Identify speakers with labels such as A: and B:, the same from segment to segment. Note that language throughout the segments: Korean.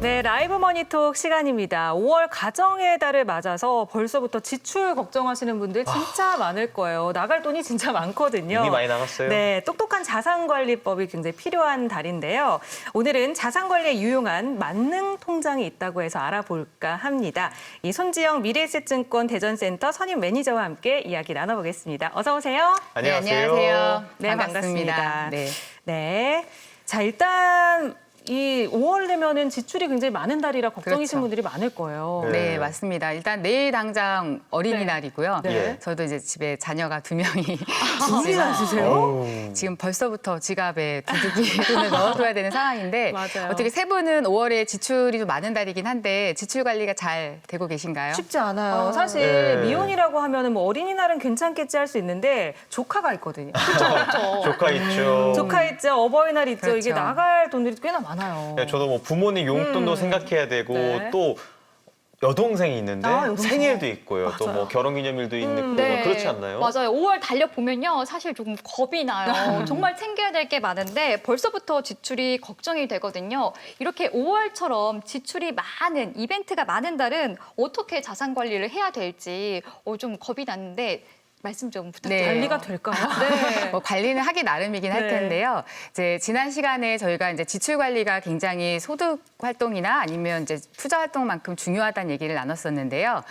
A: 네, 라이브 머니톡 시간입니다. 5월 가정의 달을 맞아서 벌써부터 지출 걱정하시는 분들 진짜 많을 거예요. 나갈 돈이 진짜 많거든요.
B: 이미 많이 나갔어요.
A: 네, 똑똑한 자산관리법이 굉장히 필요한 달인데요. 오늘은 자산관리에 유용한 만능 통장이 있다고 해서 알아볼까 합니다. 이 손지영 미래에셋증권 대전센터 선임 매니저와 함께 이야기 나눠보겠습니다. 어서 오세요.
B: 안녕하세요.
C: 네, 안녕하세요.
A: 네,
C: 반갑습니다.
A: 반갑습니다.
C: 네.
A: 네. 자, 일단 이 5월 되면은 지출이 굉장히 많은 달이라 걱정이신
C: 그렇죠.
A: 분들이 많을 거예요.
B: 네.
C: 네, 맞습니다. 일단 내일 당장 어린이날이고요.
A: 네.
C: 저도 이제 집에 자녀가 2명이
A: 둘이나 있으세요?
C: 지금 벌써부터 지갑에 두둑이 돈을 넣어둬야 되는 상황인데
A: 맞아요.
C: 어떻게 세 분은 5월에 지출이 좀 많은 달이긴 한데 지출 관리가 잘 되고 계신가요?
A: 쉽지 않아요. 사실
B: 네.
A: 미혼이라고 하면은 뭐 어린이날은 괜찮겠지 할 수 있는데 조카가 있거든요.
B: 조카 있죠.
A: 조카 있죠, 어버이날 있죠.
C: 그렇죠.
A: 이게 나갈 돈들이 꽤나 많아요.
B: 네, 저도 뭐 부모님 용돈도 생각해야 되고
A: 네.
B: 또 여동생이 있는데
A: 아, 여동생.
B: 생일도 있고요. 또
A: 맞아요.
B: 뭐 결혼기념일도 있고
D: 네.
B: 뭐 그렇지 않나요?
D: 맞아요. 5월 달려보면요. 사실 조금 겁이 나요. 정말 챙겨야 될 게 많은데 벌써부터 지출이 걱정이 되거든요. 이렇게 5월처럼 지출이 많은, 이벤트가 많은 달은 어떻게 자산 관리를 해야 될지 좀 겁이 나는데 말씀 좀 부탁드려요.
C: 네.
A: 관리가 될까요?
D: 네.
C: 뭐 관리는 하기 나름이긴 할
A: 네.
C: 텐데요. 이제 지난 시간에 저희가 이제 지출 관리가 굉장히 소득 활동이나 아니면 이제 투자 활동만큼 중요하다는 얘기를 나눴었는데요.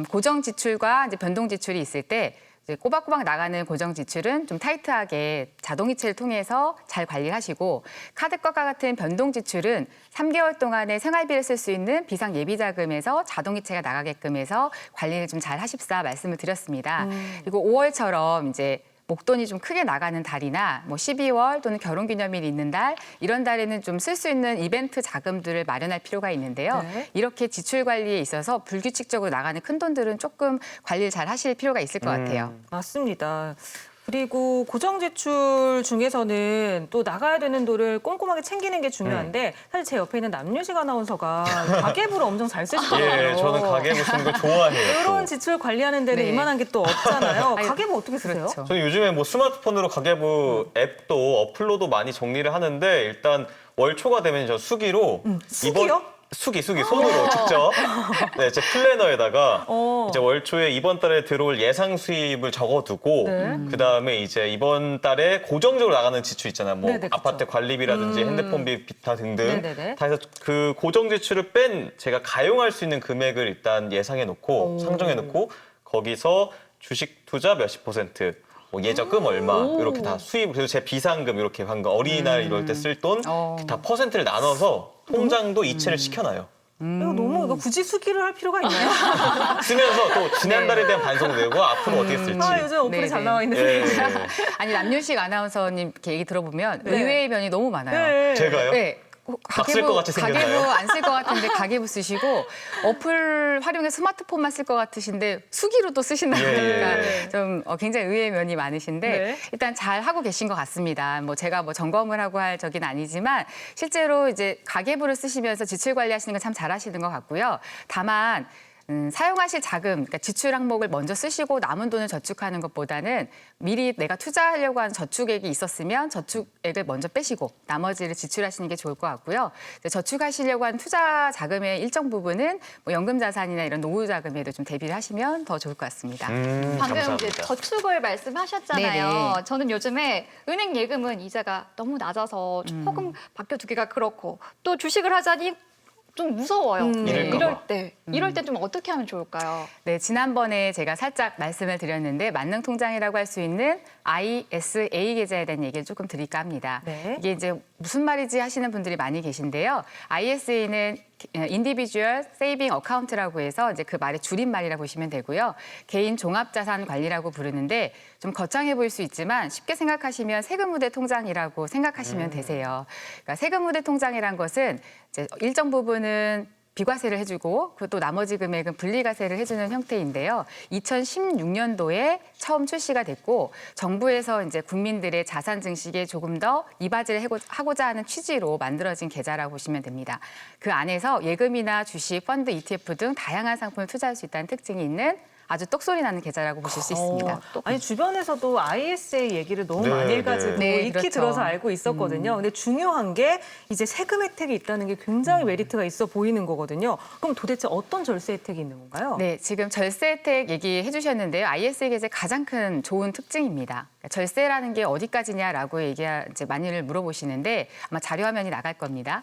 C: 고정 지출과 이제 변동 지출이 있을 때 이제 꼬박꼬박 나가는 고정 지출은 좀 타이트하게 자동이체를 통해서 잘 관리하시고 카드값과 같은 변동 지출은 3개월 동안의 생활비를 쓸 수 있는 비상 예비 자금에서 자동이체가 나가게끔 해서 관리를 좀 잘 하십사 말씀을 드렸습니다. 그리고 5월처럼 이제 목돈이 좀 크게 나가는 달이나 뭐 12월 또는 결혼기념일이 있는 달 이런 달에는 좀 쓸 수 있는 이벤트 자금들을 마련할 필요가 있는데요.
A: 네.
C: 이렇게 지출 관리에 있어서 불규칙적으로 나가는 큰 돈들은 조금 관리를 잘 하실 필요가 있을 것 같아요.
A: 맞습니다. 그리고 고정 지출 중에서는 또 나가야 되는 돈을 꼼꼼하게 챙기는 게 중요한데 사실 제 옆에 있는 남유식 아나운서가 가계부를 엄청 잘 쓰시더라고요.
B: 예, 저는 가계부 쓰는 거 좋아해요.
A: 이런
B: 또.
A: 지출 관리하는 데는
C: 네.
A: 이만한 게 또 없잖아요.
C: 아니,
A: 가계부 어떻게 쓰세요?
C: 그렇죠.
B: 저는 요즘에 뭐 스마트폰으로 가계부 앱도 어플로도 많이 정리를 하는데 일단 월초가 되면 저 수기로
A: 수기요?
B: 수기 손으로 직접 네, 제 플래너에다가
A: 어.
B: 이제 월초에 이번 달에 들어올 예상 수입을 적어두고
A: 네.
B: 그다음에 이제 이번 달에 고정적으로 나가는 지출 있잖아요. 뭐
A: 네네, 그쵸.
B: 아파트 관리비라든지 핸드폰비 기타 등등
A: 네네네.
B: 다 해서 그 고정 지출을 뺀 제가 가용할 수 있는 금액을 일단 예상해 놓고
A: 오.
B: 상정해 놓고 거기서 주식 투자 몇십 %, 뭐 예적금 얼마 이렇게 다 수입 그래서 제 비상금 이렇게 방금 어린이날 이럴 때 쓸 돈 다 퍼센트를 나눠서 통장도 이체를 시켜놔요.
A: 이거 굳이 수기를 할 필요가 있나요?
B: 쓰면서 또 지난달에 대한 반성도 되고 앞으로 어떻게 쓸지.
A: 아, 요즘 어플이
C: 네네.
A: 잘 나와 있는데.
B: 예.
C: 아니 남유식 아나운서님 이렇게 얘기 들어보면
A: 네.
C: 의외의 면이 너무 많아요.
A: 네.
B: 제가요?
C: 네.
B: 쓸것 같이 생겼나요?
C: 가계부 안 쓸 것 같은데 가계부 쓰시고 어플 활용해 스마트폰만 쓸 것 같으신데 수기로 또 쓰신다
B: 예,
C: 보니까
B: 예.
C: 좀 굉장히 의외의 면이 많으신데
A: 네.
C: 일단 잘 하고 계신 것 같습니다. 뭐 제가 뭐 점검을 하고 할 적은 아니지만 실제로 이제 가계부를 쓰시면서 지출 관리하시는 건 참 잘하시는 것 같고요. 다만 사용하실 자금, 그러니까 지출 항목을 먼저 쓰시고 남은 돈을 저축하는 것보다는 미리 내가 투자하려고 하는 저축액이 있었으면 저축액을 먼저 빼시고 나머지를 지출하시는 게 좋을 것 같고요. 이제 저축하시려고 하는 투자 자금의 일정 부분은 뭐 연금 자산이나 이런 노후 자금에도 좀 대비를 하시면 더 좋을 것 같습니다.
D: 방금
B: 감사합니다.
D: 이제 저축을 말씀하셨잖아요.
C: 네네.
D: 저는 요즘에 은행 예금은 이자가 너무 낮아서 조금 맡겨두기가 그렇고 또 주식을 하자니 좀 무서워요.
B: 잃을까 봐.
D: 이럴 때 좀 어떻게 하면 좋을까요?
C: 네, 지난번에 제가 살짝 말씀을 드렸는데 만능 통장이라고 할 수 있는 ISA 계좌에 대한 얘기를 조금 드릴까 합니다.
A: 네.
C: 이게 이제 무슨 말이지 하시는 분들이 많이 계신데요. ISA는 Individual Saving Account라고 해서 이제 그 말의 줄임말이라고 보시면 되고요. 개인 종합자산 관리라고 부르는데 좀 거창해 보일 수 있지만 쉽게 생각하시면 세금우대 통장이라고 생각하시면 되세요. 그러니까 세금우대 통장이란 것은 이제 일정 부분은 비과세를 해주고 그또 나머지 금액은 분리과세를 해주는 형태인데요. 2016년도에 처음 출시가 됐고 정부에서 이제 국민들의 자산 증식에 조금 더 이바지를 하고자 하는 취지로 만들어진 계좌라고 보시면 됩니다. 그 안에서 예금이나 주식, 펀드, ETF 등 다양한 상품을 투자할 수 있다는 특징이 있는 아주 똑소리 나는 계좌라고 보실 수 있습니다.
A: 아니 주변에서도 ISA 얘기를 너무
B: 네,
A: 많이
B: 네.
A: 해가지고
C: 네,
A: 익히
C: 그렇죠.
A: 들어서 알고 있었거든요. 근데 중요한 게 이제 세금 혜택이 있다는 게 굉장히 메리트가 있어 보이는 거거든요. 그럼 도대체 어떤 절세 혜택이 있는 건가요?
C: 네, 지금 절세 혜택 얘기해 주셨는데요. ISA 계좌의 가장 큰 좋은 특징입니다. 그러니까 절세라는 게 어디까지냐라고 이제 많이들 물어보시는데 아마 자료 화면이 나갈 겁니다.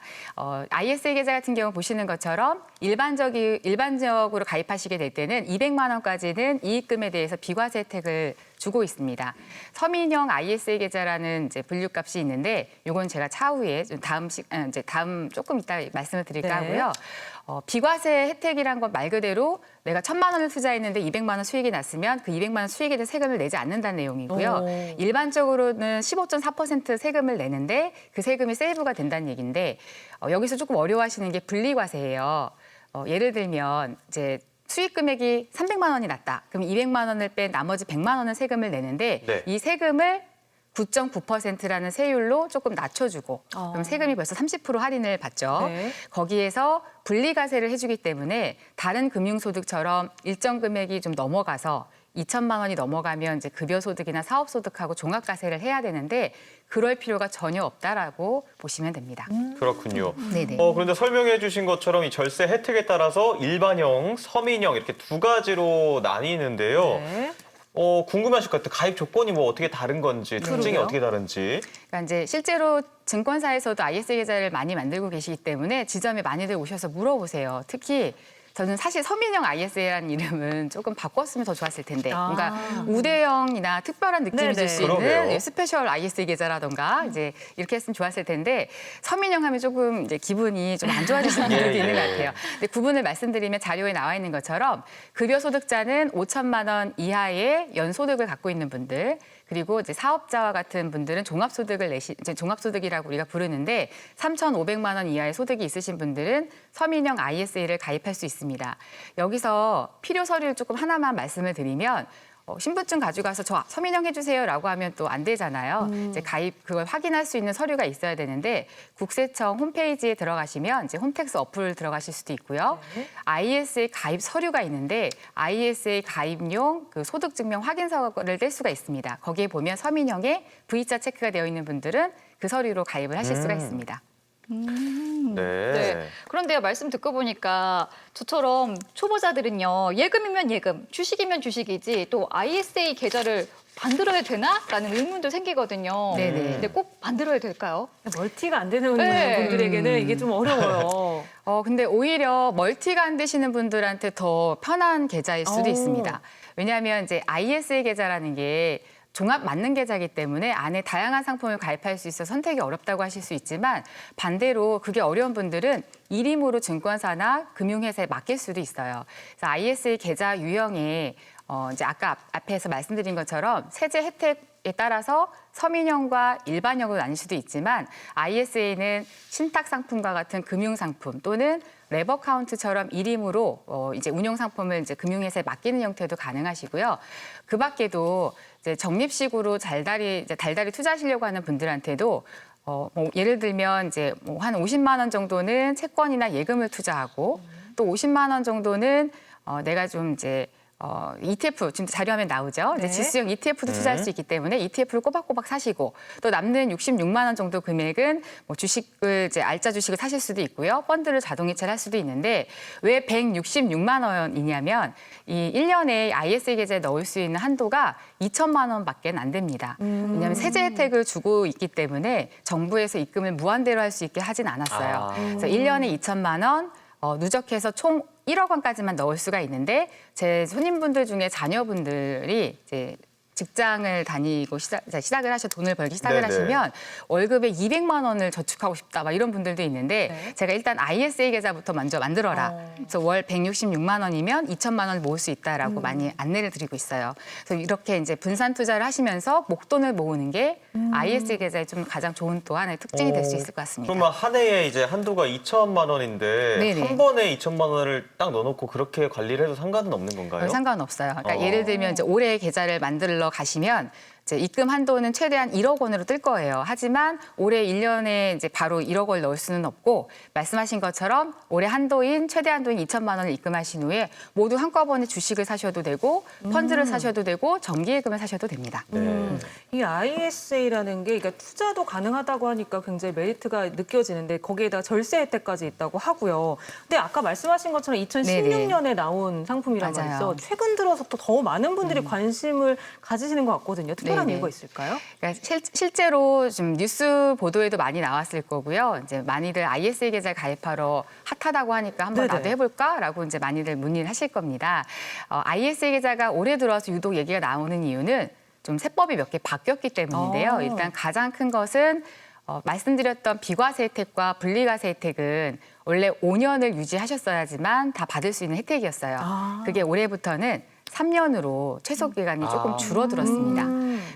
C: ISA 계좌 같은 경우 보시는 것처럼 일반적으로 가입하시게 될 때는 200만 원까지는 이익금에 대해서 비과세 혜택을 주고 있습니다. 서민형 ISA 계좌라는 이제 분류값이 있는데 이건 제가 차후에 좀 다음 조금 이따 말씀을 드릴까
A: 네.
C: 하고요. 비과세 혜택이란 건 말 그대로 내가 1,000만 원을 투자했는데 200만 원 수익이 났으면 그 200만 원 수익에 대해 세금을 내지 않는다는 내용이고요.
A: 오.
C: 일반적으로는 15.4% 세금을 내는데 그 세금이 세이브가 된다는 얘기인데 여기서 조금 어려워하시는 게 분리과세예요. 예를 들면 이제 수익 금액이 300만 원이 났다. 그럼 200만 원을 뺀 나머지 100만 원은 세금을 내는데
B: 네.
C: 이 세금을 9.9%라는 세율로 조금 낮춰주고 그럼 세금이 벌써 30% 할인을 받죠.
A: 네.
C: 거기에서 분리과세를 해주기 때문에 다른 금융소득처럼 일정 금액이 좀 넘어가서 2천만 원이 넘어가면 이제 급여소득이나 사업소득하고 종합과세를 해야 되는데 그럴 필요가 전혀 없다라고 보시면 됩니다.
B: 그렇군요.
C: 네네.
B: 그런데 설명해 주신 것처럼 이 절세 혜택에 따라서 일반형, 서민형 이렇게 두 가지로 나뉘는데요.
A: 네.
B: 궁금하실 것 같아요. 가입 조건이 뭐 어떻게 다른 건지, 특징이
A: 그러게요.
B: 어떻게 다른지.
C: 그러니까 이제 실제로 증권사에서도 ISA 계좌를 많이 만들고 계시기 때문에 지점에 많이들 오셔서 물어보세요. 특히 저는 사실 서민형 ISA라는 이름은 조금 바꿨으면 더 좋았을 텐데 뭔가 우대형이나 특별한 느낌을 줄 수 있는
B: 그러게요.
C: 스페셜 ISA 계좌라던가 이제 이렇게 했으면 좋았을 텐데 서민형 하면 조금 이제 기분이 좀 안 좋아지시는 분들도
B: 예,
C: 있는 것
B: 예.
C: 같아요. 근데 구분을 말씀드리면 자료에 나와 있는 것처럼 급여소득자는 5천만 원 이하의 연소득을 갖고 있는 분들 그리고 이제 사업자와 같은 분들은 이제 종합소득이라고 우리가 부르는데 3,500만 원 이하의 소득이 있으신 분들은 서민형 ISA를 가입할 수 있습니다. 여기서 필요 서류를 조금 하나만 말씀을 드리면 신분증 가져가서 저 서민형 해주세요라고 하면 또 안 되잖아요. 이제 그걸 확인할 수 있는 서류가 있어야 되는데 국세청 홈페이지에 들어가시면 이제 홈택스 어플을 들어가실 수도 있고요. ISA 가입 서류가 있는데 ISA 가입용 그 소득증명 확인서를 뗄 수가 있습니다. 거기에 보면 서민형에 V자 체크가 되어 있는 분들은 그 서류로 가입을 하실 수가 있습니다.
D: 네. 그런데요, 말씀 듣고 보니까 저처럼 초보자들은요, 예금이면 예금, 주식이면 주식이지 또 ISA 계좌를 만들어야 되나? 라는 의문도 생기거든요.
C: 네네.
D: 근데 꼭 만들어야 될까요?
A: 멀티가 안 되는
D: 네.
A: 분들에게는 이게 좀 어려워요.
C: 근데 오히려 멀티가 안 되시는 분들한테 더 편한 계좌일 수도
A: 오.
C: 있습니다. 왜냐하면 이제 ISA 계좌라는 게 종합 만능 계좌이기 때문에 안에 다양한 상품을 가입할 수 있어 선택이 어렵다고 하실 수 있지만 반대로 그게 어려운 분들은 일임으로 증권사나 금융회사에 맡길 수도 있어요. 그래서 ISA 계좌 유형에 이제 아까 앞에서 말씀드린 것처럼 세제 혜택에 따라서 서민형과 일반형으로 나뉠 수도 있지만 ISA는 신탁 상품과 같은 금융 상품 또는 레버 카운트처럼 일임으로 이제 운용 상품을 이제 금융회사에 맡기는 형태도 가능하시고요. 그 밖에도 이제 적립식으로 달달이 투자하시려고 하는 분들한테도 뭐 예를 들면 이제 뭐 한 50만 원 정도는 채권이나 예금을 투자하고 또 50만 원 정도는 내가 좀 이제 ETF 지금 자료화면 나오죠. 이제
A: 네.
C: 지수형 ETF도 투자할 수 있기 때문에 ETF를 꼬박꼬박 사시고 또 남는 66만 원 정도 금액은 뭐 주식을 이제 알짜 주식을 사실 수도 있고요. 펀드를 자동 이체를 할 수도 있는데 왜 166만 원이냐면 이 1년에 ISA 계좌에 넣을 수 있는 한도가 2천만 원밖에 안 됩니다. 왜냐하면 세제 혜택을 주고 있기 때문에 정부에서 입금을 무한대로 할 수 있게 하진 않았어요. 그래서 1년에 2천만 원 누적해서 총 1억 원까지만 넣을 수가 있는데 제 손님분들 중에 자녀분들이 이제 직장을 다니고 시작을 하셔 돈을 벌기 시작을
B: 네네.
C: 하시면 월급에 200만 원을 저축하고 싶다 막 이런 분들도 있는데
A: 네.
C: 제가 일단 ISA 계좌부터 먼저 만들어라. 그래서 월 166만 원이면 2천만 원을 모을 수 있다라고 많이 안내를 드리고 있어요. 그래서 이렇게 이제 분산 투자를 하시면서 목돈을 모으는 게 ISA 계좌의 좀 가장 좋은 또 하나의 특징이 될 수 있을 것 같습니다.
B: 그러면 한 해에 이제 한도가 2천만 원인데
C: 네네.
B: 한 번에 2천만 원을 딱 넣어놓고 그렇게 관리를 해도 상관은 없는 건가요?
C: 상관없어요. 그러니까
B: 어.
C: 예를 들면 이제 올해 계좌를 만들러 가시면 이제 입금 한도는 최대한 1억 원으로 뜰 거예요. 하지만 올해 1년에 이제 바로 1억 원을 넣을 수는 없고 말씀하신 것처럼 올해 한도인 최대 한도인 2천만 원을 입금하신 후에 모두 한꺼번에 주식을 사셔도 되고 펀드를 사셔도 되고 정기예금을 사셔도 됩니다.
B: 네.
A: 이 ISA라는 게 그러니까 투자도 가능하다고 하니까 굉장히 메리트가 느껴지는데 거기에다 절세 혜택까지 있다고 하고요. 근데 아까 말씀하신 것처럼 2016년에 나온 상품이란
C: 맞아요.
A: 말이죠. 최근 들어서 또 더 많은 분들이 관심을 가지시는 것 같거든요. 특별한
C: 네네.
A: 이유가 있을까요?
C: 그러니까 실제로 좀 뉴스 보도에도 많이 나왔을 거고요. 이제 많이들 ISA 계좌 가입하러 핫하다고 하니까 한번
A: 네네.
C: 나도 해볼까라고 이제 많이들 문의를 하실 겁니다. ISA 계좌가 올해 들어서 유독 얘기가 나오는 이유는 좀 세법이 몇 개 바뀌었기 때문인데요. 일단 가장 큰 것은 말씀드렸던 비과세 혜택과 분리과세 혜택은 원래 5년을 유지하셨어야지만 다 받을 수 있는 혜택이었어요. 그게 올해부터는 3년으로 최소 기간이 조금 줄어들었습니다.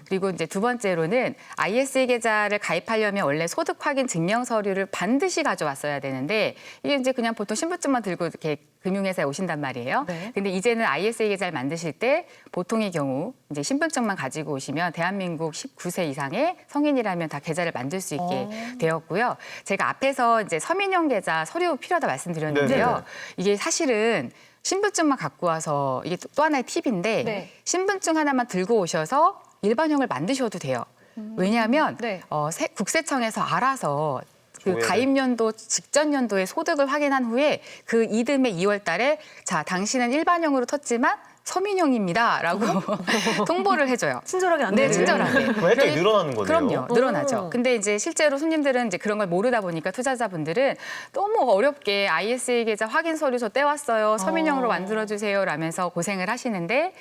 C: 그리고 이제 두 번째로는 ISA 계좌를 가입하려면 원래 소득 확인 증명 서류를 반드시 가져왔어야 되는데 이게 이제 그냥 보통 신분증만 들고 이렇게 금융회사에 오신단 말이에요.
A: 네.
C: 근데 이제는 ISA 계좌를 만드실 때 보통의 경우 이제 신분증만 가지고 오시면 대한민국 19세 이상의 성인이라면 다 계좌를 만들 수 있게 되었고요. 제가 앞에서 이제 서민형 계좌 서류 필요하다 말씀드렸는데요.
B: 네네.
C: 이게 사실은 신분증만 갖고 와서 이게 또 하나의 팁인데
D: 네.
C: 신분증 하나만 들고 오셔서 일반형을 만드셔도 돼요. 왜냐하면
D: 네.
C: 국세청에서 알아서 그
B: 조회를.
C: 가입 연도 직전 연도의 소득을 확인한 후에 그 이듬해 2월 달에 자 당신은 일반형으로 텄지만 서민형입니다라고 통보를 해줘요.
A: 친절하게 안
C: 네,
A: 되는.
C: 친절하게.
B: 그럼 혜택이 늘어나는 거네요.
C: 그럼요, 늘어나죠. 근데 이제 실제로 손님들은 이제 그런 걸 모르다 보니까 투자자분들은 너무 어렵게 ISA 계좌 확인 서류 저 떼왔어요. 서민형으로 만들어주세요. 라면서 고생을 하시는데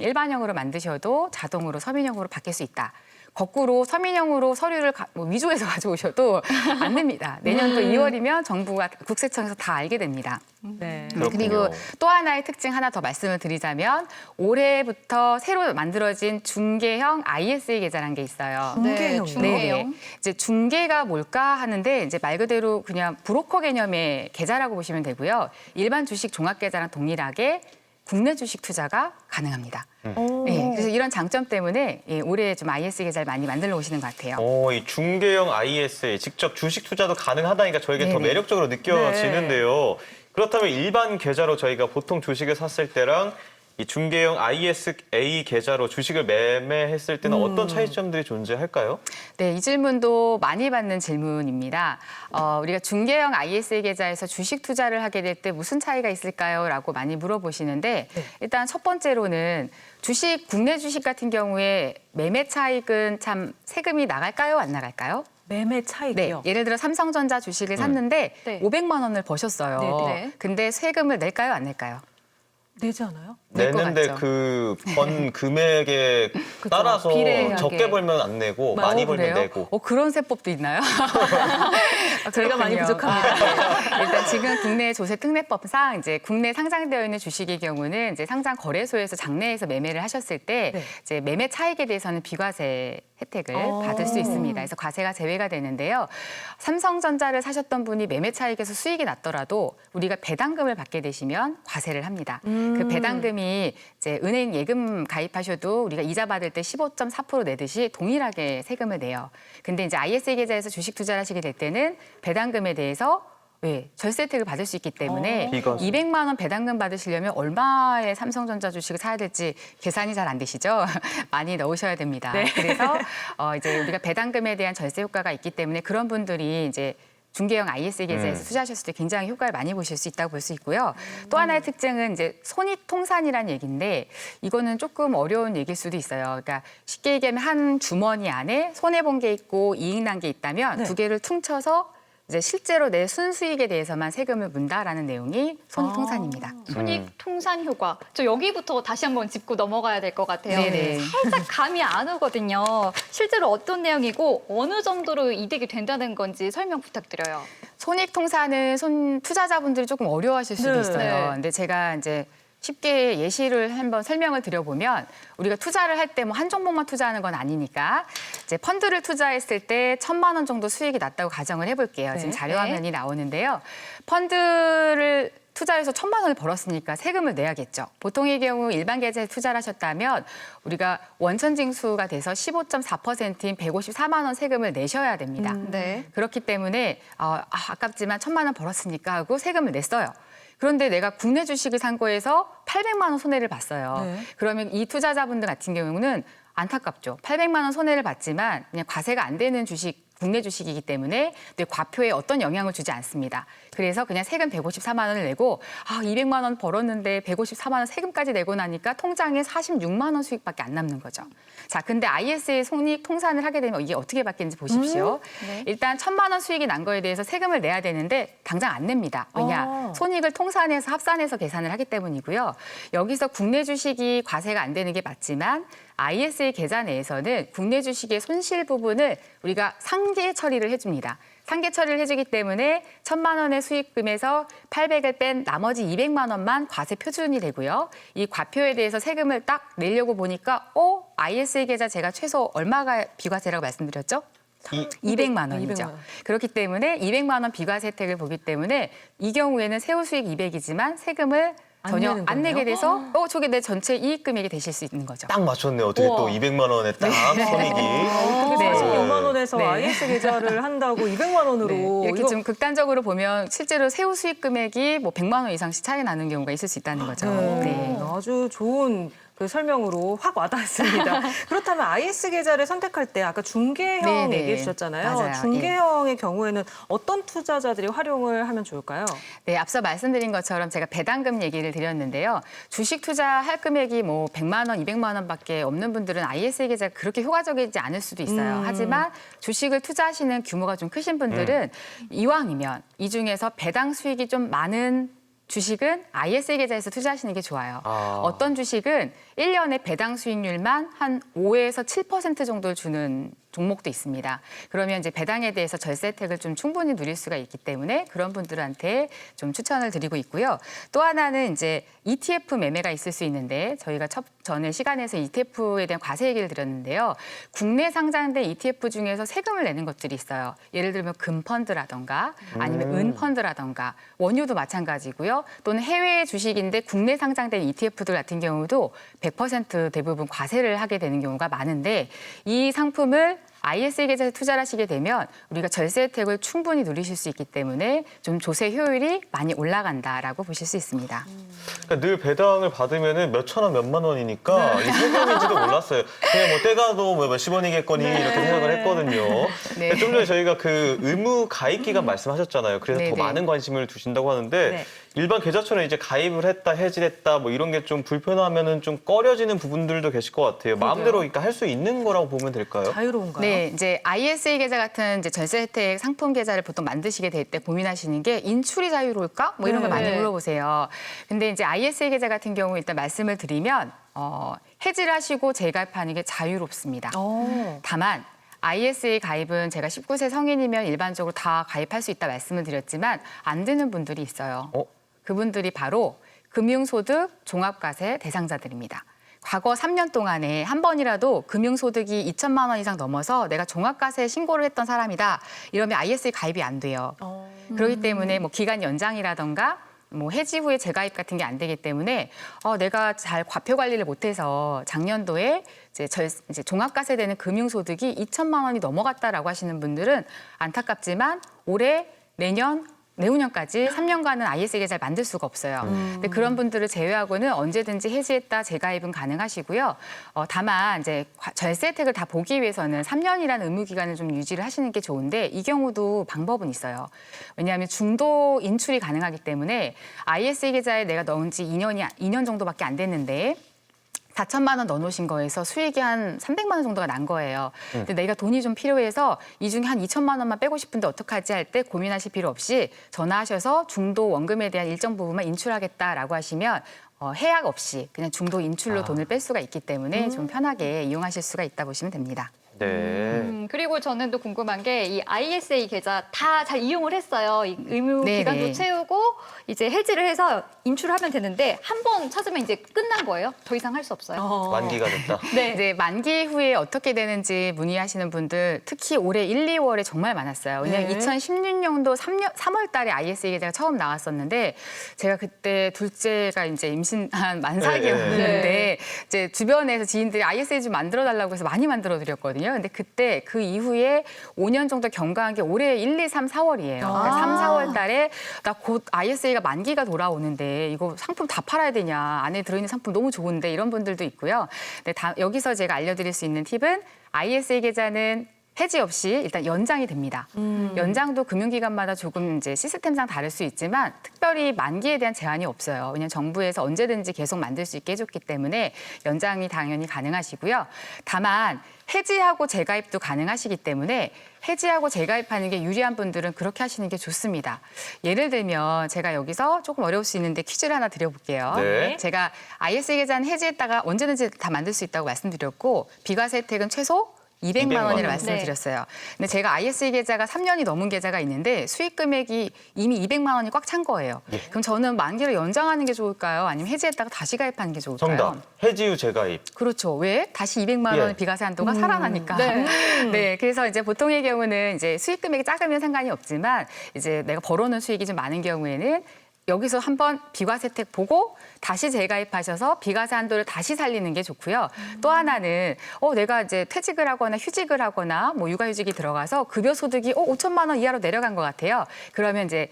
C: 일반형으로 만드셔도 자동으로 서민형으로 바뀔 수 있다. 거꾸로 서민형으로 서류를 위조해서 가져오셔도 안 됩니다. 내년도 2월이면 정부가 국세청에서 다 알게 됩니다.
A: 네.
B: 그렇군요.
C: 그리고 또 하나의 특징 하나 더 말씀을 드리자면 올해부터 새로 만들어진 중개형 ISA 계좌라는 게 있어요.
A: 중개형이요?
D: 중개형.
C: 이제 중개가 뭘까 하는데 이제 말 그대로 그냥 브로커 개념의 계좌라고 보시면 되고요. 일반 주식 종합 계좌랑 동일하게 국내 주식 투자가 가능합니다. 네, 그래서 이런 장점 때문에 올해 좀 ISA 계좌를 많이 만들어 오시는 것 같아요.
B: 이 중개형 ISA 직접 주식 투자도 가능하다니까 저에게 더
C: 네네.
B: 매력적으로 느껴지는데요. 그렇다면 일반 계좌로 저희가 보통 주식을 샀을 때랑 이 중개형 ISA 계좌로 주식을 매매했을 때는 어떤 차이점들이 존재할까요?
C: 네, 이 질문도 많이 받는 질문입니다. 우리가 중개형 ISA 계좌에서 주식 투자를 하게 될 때 무슨 차이가 있을까요? 라고 많이 물어보시는데 일단 첫 번째로는 국내 주식 같은 경우에 매매 차익은 참 세금이 나갈까요? 안 나갈까요?
A: 매매
C: 네,
A: 차익이요.
C: 예를 들어 삼성전자 주식을 샀는데
D: 네.
C: 500만 원을 버셨어요.
D: 네네.
C: 근데 세금을 낼까요? 안 낼까요?
A: 내지 않아요?
C: 낼것
B: 내는데
C: 같죠.
B: 그 번 금액에 따라서
A: 비례하게.
B: 적게 벌면 안 내고 많이 벌면
C: 그래요?
B: 내고.
C: 그런 세법도 있나요?
A: 저희가 많이
C: 그렇군요.
A: 부족합니다.
C: 일단 지금 국내 조세 특례법상 이제 국내 상장되어 있는 주식의 경우는 이제 상장 거래소에서 장내에서 매매를 하셨을 때
A: 네.
C: 이제 매매 차익에 대해서는 비과세 혜택을 받을 수 있습니다. 그래서 과세가 제외가 되는데요. 삼성전자를 사셨던 분이 매매 차익에서 수익이 났더라도 우리가 배당금을 받게 되시면 과세를 합니다. 그 배당금이 이제 은행 예금 가입하셔도 우리가 이자 받을 때 15.4% 내듯이 동일하게 세금을 내요. 근데 이제 ISA 계좌에서 주식 투자를 하시게 될 때는 배당금에 대해서 절세 혜택을 받을 수 있기 때문에
B: 비과세.
C: 200만 원 배당금 받으시려면 얼마의 삼성전자 주식을 사야 될지 계산이 잘 안 되시죠? 많이 넣으셔야 됩니다. 그래서 이제 우리가 배당금에 대한 절세 효과가 있기 때문에 그런 분들이 이제 중개형 ISA 계좌에서 투자하셨을 때 굉장히 효과를 많이 보실 수 있다고 볼 수 있고요. 또 하나의 특징은 이제 손익통산이라는 얘기인데 이거는 조금 어려운 얘기일 수도 있어요. 그러니까 쉽게 얘기하면 한 주머니 안에 손해본 게 있고 이익 난 게 있다면
A: 네.
C: 두 개를 퉁쳐서 이제 실제로 내 순수익에 대해서만 세금을 문다라는 내용이 손익통산입니다.
D: 손익통산 효과. 저 여기부터 다시 한번 짚고 넘어가야 될 것 같아요.
C: 네네.
D: 살짝 감이 안 오거든요. 실제로 어떤 내용이고 어느 정도로 이득이 된다는 건지 설명 부탁드려요.
C: 손익통산은 투자자분들이 조금 어려워하실 수도
A: 네.
C: 있어요.
D: 네.
C: 근데 제가 이제 쉽게 예시를 한번 설명을 드려보면 우리가 투자를 할 때 뭐 한 종목만 투자하는 건 아니니까 이제 펀드를 투자했을 때 1,000만 원 정도 수익이 났다고 가정을 해볼게요. 지금
A: 네.
C: 자료 화면이 나오는데요. 펀드를 투자해서 1,000만 원을 벌었으니까 세금을 내야겠죠. 보통의 경우 일반 계좌에 투자를 하셨다면 우리가 원천징수가 돼서 15.4%인 154만 원 세금을 내셔야 됩니다.
D: 네.
C: 그렇기 때문에 아깝지만 1,000만 원 벌었으니까 하고 세금을 냈어요. 그런데 내가 국내 주식을 산 거에서 800만 원 손해를 봤어요.
A: 네.
C: 그러면 이 투자자분들 같은 경우는 안타깝죠. 800만 원 손해를 봤지만 그냥 과세가 안 되는 국내 주식이기 때문에 내 과표에 어떤 영향을 주지 않습니다. 그래서 그냥 세금 154만 원을 내고 200만 원 벌었는데 154만 원 세금까지 내고 나니까 통장에 46만 원 수익밖에 안 남는 거죠. 자, 근데 ISA 손익 통산을 하게 되면 이게 어떻게 바뀌는지 보십시오.
D: 네.
C: 일단 1,000만 원 수익이 난 거에 대해서 세금을 내야 되는데 당장 안 냅니다. 왜냐? 손익을 통산해서 합산해서 계산을 하기 때문이고요. 여기서 국내 주식이 과세가 안 되는 게 맞지만 ISA 계좌 내에서는 국내 주식의 손실 부분을 우리가 상계 처리를 해줍니다. 상계 처리를 해주기 때문에 1,000만 원의 수익금에서 800을 뺀 나머지 200만 원만 과세 표준이 되고요. 이 과표에 대해서 세금을 딱 내려고 보니까 ISA 계좌 제가 최소 얼마가 비과세라고 말씀드렸죠? 200만 원이죠.
A: 200만 원.
C: 그렇기 때문에 200만 원 비과세 혜택을 보기 때문에 이 경우에는 세후 수익 200이지만 세금을 전혀
A: 내는
C: 안 내게
A: 거네요?
C: 돼서 저게 내 전체 이익 금액이 되실 수 있는 거죠.
B: 딱 맞췄네요. 어떻게 또 200만 원에 딱 손익이.
A: 어떻게
C: 네.
A: 46만 원에서
C: 네.
A: IS 계좌를 한다고 200만 원으로
C: 네, 이렇게
A: 이거
C: 좀 극단적으로 보면 실제로 세후 수익 금액이 뭐 100만 원 이상씩 차이 나는 경우가 있을 수 있다는 거죠. 네.
A: 아주 좋은 그 설명으로 확 와닿았습니다. 그렇다면 IS 계좌를 선택할 때 아까 중개형
C: 네, 네.
A: 얘기해 주셨잖아요.
C: 맞아요.
A: 중개형의 경우에는 어떤 투자자들이 활용을 하면 좋을까요?
C: 네, 앞서 말씀드린 것처럼 제가 배당금 얘기를 드렸는데요. 주식 투자할 금액이 뭐 100만 원, 200만 원밖에 없는 분들은 ISA 계좌가 그렇게 효과적이지 않을 수도 있어요. 하지만 주식을 투자하시는 규모가 좀 크신 분들은 이왕이면 이 중에서 배당 수익이 좀 많은 주식은 ISA 계좌에서 투자하시는 게 좋아요. 어떤 주식은 1년에 배당 수익률만 한 5에서 7% 정도를 주는 종목도 있습니다. 그러면 이제 배당에 대해서 절세 혜택을 좀 충분히 누릴 수가 있기 때문에 그런 분들한테 좀 추천을 드리고 있고요. 또 하나는 이제 ETF 매매가 있을 수 있는데 저희가 전에 시간에서 ETF에 대한 과세 얘기를 드렸는데요. 국내 상장된 ETF 중에서 세금을 내는 것들이 있어요. 예를 들면 금펀드라던가 아니면 은펀드라던가 원유도 마찬가지고요. 또는 해외 주식인데 국내 상장된 ETF들 같은 경우도 100% 대부분 과세를 하게 되는 경우가 많은데 이 상품을 ISA 계좌에 투자를 하시게 되면 우리가 절세 혜택을 충분히 누리실 수 있기 때문에 좀 조세 효율이 많이 올라간다라고 보실 수 있습니다.
B: 그러니까 늘 배당을 받으면은 몇천 원, 몇만 원이니까 이 세금인지도 몰랐어요. 그냥 뭐 떼가도 뭐 몇십 원이겠거니 이렇게 생각을 했거든요.
C: 네.
B: 근데 좀 전에 저희가 그 의무 가입 기간 말씀하셨잖아요. 그래서
C: 네,
B: 더
C: 네.
B: 많은 관심을 두신다고 하는데
A: 네.
B: 일반 계좌처럼 이제 가입을 했다, 해지했다 뭐 이런 게 좀 불편하면은 좀 꺼려지는 부분들도 계실 것 같아요. 마음대로 그러니까 할 수 있는 거라고 보면 될까요?
A: 자유로운가요?
C: 네, 이제 ISA 계좌 같은 이제 절세 혜택 상품 계좌를 보통 만드시게 될 때 고민하시는 게 인출이 자유로울까? 뭐 이런 걸 많이
A: 네.
C: 물어보세요. 근데 이제 ISA 계좌 같은 경우 일단 말씀을 드리면 해지를 하시고 재가입하는 게 자유롭습니다. 다만 ISA 가입은 제가 19세 성인이면 일반적으로 다 가입할 수 있다 말씀을 드렸지만 안 되는 분들이 있어요. 그분들이 바로 금융소득 종합과세 대상자들입니다. 과거 3년 동안에 한 번이라도 금융소득이 2천만 원 이상 넘어서 내가 종합과세 신고를 했던 사람이다. 이러면 ISA 가입이 안 돼요. 그렇기 때문에 뭐 기간 연장이라던가 뭐 해지 후에 재가입 같은 게 안 되기 때문에 내가 잘 과표 관리를 못해서 작년도에 이제 종합과세되는 금융소득이 2천만 원이 넘어갔다라고 하시는 분들은 안타깝지만 올해 내후년까지 3년간은 ISA 계좌를 만들 수가 없어요. 근데 그런 분들을 제외하고는 언제든지 해지했다 재가입은 가능하시고요. 다만 이제 절세 혜택을 다 보기 위해서는 3년이라는 의무 기간을 좀 유지를 하시는 게 좋은데 이 경우도 방법은 있어요. 왜냐하면 중도 인출이 가능하기 때문에 ISA 계좌에 내가 넣은 지 2년 정도밖에 안 됐는데 4천만 원 넣어놓으신 거에서 수익이 한 300만 원 정도가 난 거예요. 근데 내가 돈이 좀 필요해서 이 중에 한 2천만 원만 빼고 싶은데 어떡하지 할 때 고민하실 필요 없이 전화하셔서 중도 원금에 대한 일정 부분만 인출하겠다라고 하시면 해약 없이 그냥 중도 인출로 돈을 뺄 수가 있기 때문에 좀 편하게 이용하실 수가 있다 보시면 됩니다.
B: 네.
D: 그리고 저는 또 궁금한 게 이 ISA 계좌 다 잘 이용을 했어요. 이 의무
C: 네네.
D: 기간도 채우고 이제 해지를 해서 인출하면 되는데 한 번 찾으면 이제 끝난 거예요. 더 이상 할 수 없어요.
B: 만기가 됐다.
D: 네.
C: 이제 만기 후에 어떻게 되는지 문의하시는 분들 특히 올해 1, 2월에 정말 많았어요. 왜냐하면
A: 네.
C: 2016년도 3월 달에 ISA 계좌가 처음 나왔었는데 제가 그때 둘째가 이제 임신한 만삭이었는데
D: 네.
C: 이제 주변에서 지인들이 ISA 좀 만들어 달라고 해서 많이 만들어 드렸거든요. 근데 그때 그 이후에 5년 정도 경과한 게 올해 1, 2, 3, 4월이에요. 그러니까 3, 4월 달에 나 곧 ISA가 만기가 돌아오는데 이거 상품 다 팔아야 되냐. 안에 들어있는 상품 너무 좋은데 이런 분들도 있고요. 근데 여기서 제가 알려드릴 수 있는 팁은 ISA 계좌는 해지 없이 일단 연장이 됩니다. 연장도 금융기관마다 조금 이제 시스템상 다를 수 있지만 특별히 만기에 대한 제한이 없어요. 왜냐하면 정부에서 언제든지 계속 만들 수 있게 해줬기 때문에 연장이 당연히 가능하시고요. 다만 해지하고 재가입도 가능하시기 때문에 해지하고 재가입하는 게 유리한 분들은 그렇게 하시는 게 좋습니다. 예를 들면 제가 여기서 조금 어려울 수 있는데 퀴즈를 하나 드려볼게요.
B: 네.
C: 제가 ISA 계좌는 해지했다가 언제든지 다 만들 수 있다고 말씀드렸고 비과세 혜택은 최소 200만 원이라고 말씀을
D: 네.
C: 드렸어요. 근데 제가 ISA 계좌가 3년이 넘은 계좌가 있는데 수익 금액이 이미 200만 원이 꽉 찬 거예요. 그럼 저는 만기를 연장하는 게 좋을까요? 아니면 해지했다가 다시 가입하는 게 좋을까요?
B: 정답. 해지 후 재가입.
C: 그렇죠. 왜? 다시 200만 원의
B: 예.
C: 비과세 한도가 살아나니까.
D: 네.
C: 네, 그래서 이제 보통의 경우는 이제 수익 금액이 작으면 상관이 없지만 이제 내가 벌어놓은 수익이 좀 많은 경우에는 여기서 한번 비과세 혜택 보고 다시 재가입하셔서 비과세 한도를 다시 살리는 게 좋고요. 또 하나는 내가 이제 퇴직을 하거나 휴직을 하거나 뭐 육아휴직이 들어가서 급여 소득이 5천만 원 이하로 내려간 것 같아요. 그러면 이제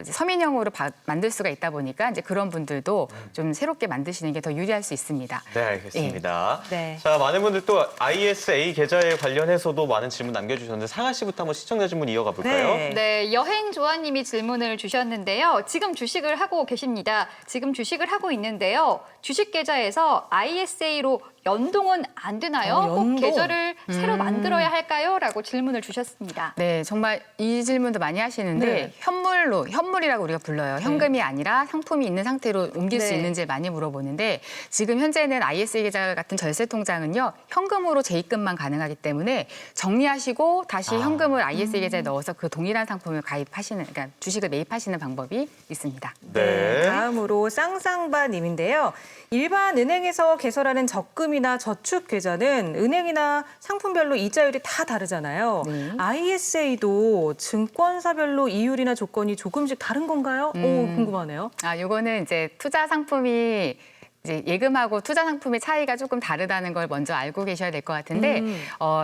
C: 서민형으로 만들 수가 있다 보니까 이제 그런 분들도 좀 새롭게 만드시는 게 더 유리할 수 있습니다.
B: 네, 알겠습니다.
A: 네.
B: 자, 많은 분들 또 ISA 계좌에 관련해서도 많은 질문 남겨주셨는데 상아 씨부터 한번 시청자 질문 이어가 볼까요?
A: 네.
D: 네, 여행 조아님이 질문을 주셨는데요. 지금 주식을 하고 계십니다. 지금 주식을 하고 있는데요. 주식 계좌에서 ISA로 연동은 안 되나요?
A: 연동?
D: 꼭 계좌를 새로 만들어야 할까요? 라고 질문을 주셨습니다.
C: 네, 정말 이 질문도 많이 하시는데
A: 네.
C: 현물이라고 우리가 불러요. 현금이 아니라 상품이 있는 상태로 옮길 수
A: 네.
C: 있는지 많이 물어보는데 지금 현재는 ISA 계좌 같은 절세 통장은요. 현금으로 재입금만 가능하기 때문에 정리하시고 다시 현금을 ISA 계좌에 넣어서 그 동일한 상품을 그러니까 주식을 매입하시는 방법이 있습니다.
B: 네.
A: 다음으로 쌍쌍바님인데요. 일반 은행에서 개설하는 적금이나 저축 계좌는 은행이나 상품별로 이자율이 다 다르잖아요.
C: 네.
A: ISA도 증권사별로 이율이나 조건이 조금씩 다른 건가요? 오, 궁금하네요.
C: 요거는 이제 투자 상품이 이제 예금하고 투자 상품의 차이가 조금 다르다는 걸 먼저 알고 계셔야 될 것 같은데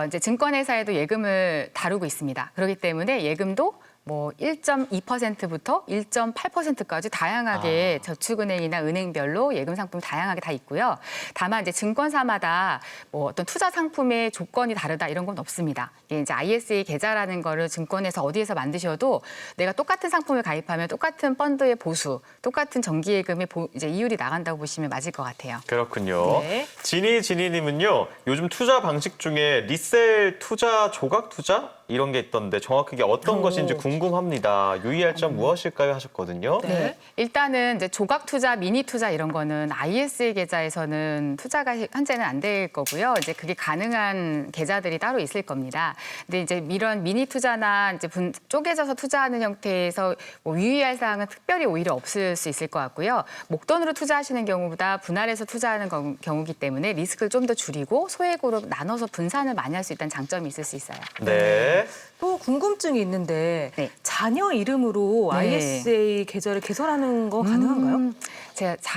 C: 이제 증권회사에도 예금을 다루고 있습니다. 그렇기 때문에 예금도 뭐 1.2%부터 1.8%까지 다양하게 저축은행이나 은행별로 예금 상품 다양하게 다 있고요. 다만 이제 증권사마다 뭐 어떤 투자 상품의 조건이 다르다 이런 건 없습니다. 이게 이제 ISA 계좌라는 거를 증권에서 어디에서 만드셔도 내가 똑같은 상품을 가입하면 똑같은 펀드의 보수, 똑같은 정기예금의 이제 이율이 나간다고 보시면 맞을 것 같아요.
B: 그렇군요.
A: 네.
B: 지니님은요. 요즘 투자 방식 중에 리셀 투자, 조각 투자 이런 게 있던데 정확하게 어떤 것인지 궁금합니다. 유의할 점 무엇일까요? 하셨거든요.
C: 네. 일단은 이제 조각 투자, 미니 투자 이런 거는 ISA 계좌에서는 투자가 현재는 안 될 거고요. 이제 그게 가능한 계좌들이 따로 있을 겁니다. 근데 이제 이런 미니 투자나 이제 쪼개져서 투자하는 형태에서 뭐 유의할 사항은 특별히 오히려 없을 수 있을 것 같고요. 목돈으로 투자하시는 경우보다 분할해서 투자하는 경우기 때문에 리스크를 좀 더 줄이고 소액으로 나눠서 분산을 많이 할 수 있다는 장점이 있을 수 있어요.
B: 네.
A: 또 궁금증이 있는데
C: 네.
A: 자녀 이름으로
C: 네.
A: ISA 계좌를 개설하는 거 가능한가요?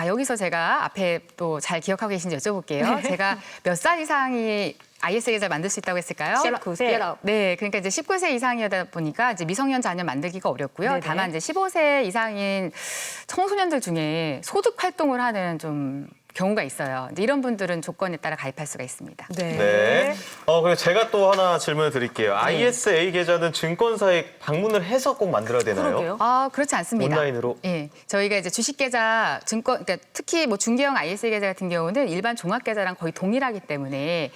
C: 여기서 제가 앞에 또 잘 기억하고 계신지 여쭤볼게요. 제가 몇 살 이상이 ISA 계좌를 만들 수 있다고 했을까요?
A: 19세.
C: 네, 그러니까 이제 19세 이상이다 보니까 이제 미성년 자녀 만들기가 어렵고요.
A: 네네.
C: 다만 이제 15세 이상인 청소년들 중에 소득 활동을 하는 좀 경우가 있어요. 근데 이런 분들은 조건에 따라 가입할 수가 있습니다.
A: 네.
B: 네. 그리고 제가 또 하나 질문을 드릴게요. ISA 계좌는 증권사에 방문을 해서 꼭 만들어야 되나요?
A: 그러게요.
C: 그렇지 않습니다.
B: 온라인으로?
C: 예, 저희가 이제 주식계좌, 그러니까 특히 뭐 중개형 ISA 계좌 같은 경우는 일반 종합계좌랑 거의 동일하기 때문에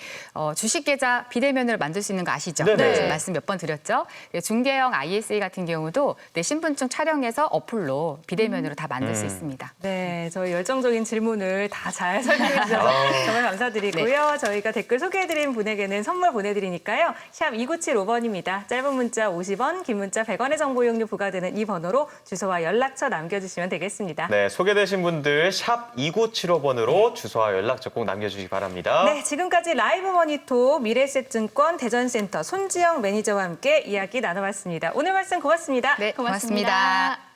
C: 주식계좌 비대면으로 만들 수 있는 거 아시죠?
B: 네네.
C: 지금 말씀 몇 번 드렸죠? 중개형 ISA 같은 경우도 내 신분증 촬영해서 어플로 비대면으로 다 만들 수 있습니다.
A: 네, 저희 열정적인 질문을 다 잘 설명해 주셔서 정말 감사드리고요. 저희가 댓글 소개해드린 분에게는 선물 보내드리니까요. 샵 2975번입니다. 짧은 문자 50원, 긴 문자 100원의 정보 이용료 부과되는 이 번호로 주소와 연락처 남겨주시면 되겠습니다.
B: 네, 소개되신 분들 샵 2975번으로 주소와 연락처 꼭 남겨주시기 바랍니다.
A: 네, 지금까지 라이브 머니톡 미래에셋증권 대전센터 손지영 매니저와 함께 이야기 나눠봤습니다. 오늘 말씀 고맙습니다.
C: 네,
D: 고맙습니다.
C: 고맙습니다.